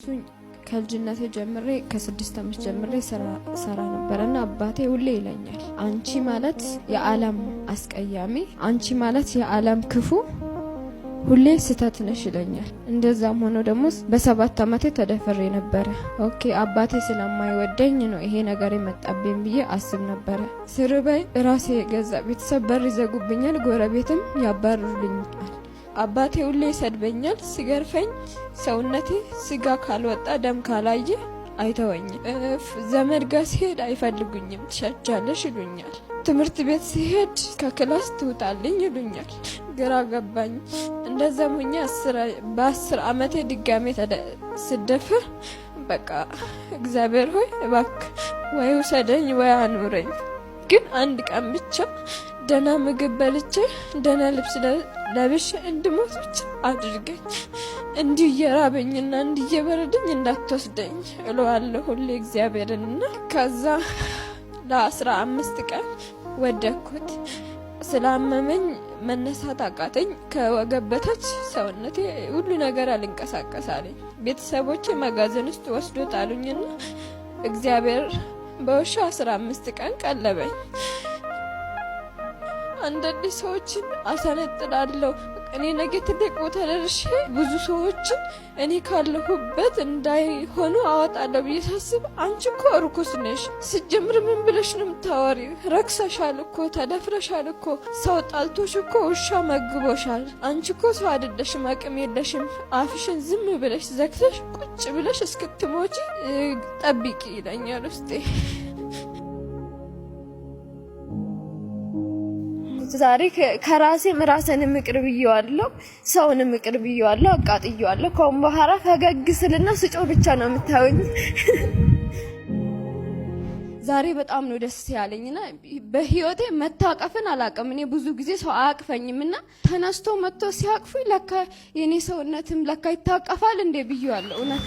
ከልጅነቴ ጀምሬ ከ6 ዓመት ጀምሬ ሰራ ነበርና አባቴ ሁሌ ይለኛል አንቺ ማለት የዓለም አስቀያሚ አንቺ ማለት የዓለም ክፉ ሁሌ ስተት ነሽ ይለኛል። እንደዛም ሆኖ ደግሞ በ7 ዓመቴ ተደፈሬ ነበር። ኦኬ አባቴ ስለማይወደኝ ነው ይሄ ነገር የመጣብኝ ብዬ አስብ ነበር። ስርበይ ራሴ የገዛ ቤተሰብ በር ይዘጉብኛል፣ ጎረቤትም ያባርሩልኛል። አባቴ ሁሌ ይሰድበኛል፣ ሲገርፈኝ ሰውነቴ ስጋ ካልወጣ ደም ካላየ አይተወኝም። ዘመድ ጋር ሲሄድ አይፈልጉኝም፣ ትሸጃለሽ ይሉኛል። ትምህርት ቤት ሲሄድ ከክላስ ትውጣልኝ ይሉኛል። ግራ ገባኝ። እንደዛም ሆኜ በ10 ዓመቴ ድጋሜ ስደፈር በቃ እግዚአብሔር ሆይ እባክህ ወይ ውሰደኝ ወይ አኑረኝ። ግን አንድ ቀን ብቻ ደህና ምግብ በልቼ ደህና ልብስ ለብሼ እንድሞት ብቻ አድርገኝ። እንዲህ እየራበኝና እንዲህ እየበረደኝ እንዳትወስደኝ እለዋለሁ ሁሌ እግዚአብሔርንና ከዛ ለ15 ቀን ወደኩት። ስላመመኝ መነሳት አቃተኝ። ከወገብ በታች ሰውነቴ ሁሉ ነገር አልንቀሳቀሳለኝ። ቤተሰቦቼ መጋዘን ውስጥ ወስዶ ጣሉኝና እግዚአብሔር በውሻ 15 ቀን ቀለበኝ። አንዳንድ ሰዎችን አሰነጥላለሁ። እኔ ነገ ትልቅ ቦታ ደርሼ ብዙ ሰዎችን እኔ ካለሁበት እንዳይሆኑ አወጣለሁ ብዬ ሳስብ አንቺ እኮ እርኩስ ነሽ፣ ስጀምር ምን ብለሽ ነው የምታወሪው? ረክሰሻል እኮ ተደፍረሻል እኮ ሰው ጣልቶሽ እኮ ውሻ መግቦሻል። አንቺ እኮ ሰው አይደለሽም፣ አቅም የለሽም። አፍሽን ዝም ብለሽ ዘግተሽ ቁጭ ብለሽ እስክትሞጪ ጠብቂ ይለኛል ውስጤ። ዛሬ ከራሴም ራሴንም ይቅር ብዬዋለሁ፣ ሰውንም ይቅር ብዬዋለሁ፣ አቃጥዬዋለሁ። ከአሁን በኋላ ፈገግ ስልና ስጮህ ብቻ ነው የምታዩኝ። ዛሬ በጣም ነው ደስ ያለኝና በህይወቴ መታቀፍን አላውቅም። እኔ ብዙ ጊዜ ሰው አያቅፈኝምና ተነስቶ መጥቶ ሲያቅፉኝ ለካ የኔ ሰውነትም ለካ ይታቀፋል እንዴ ብዬዋለሁ እውነት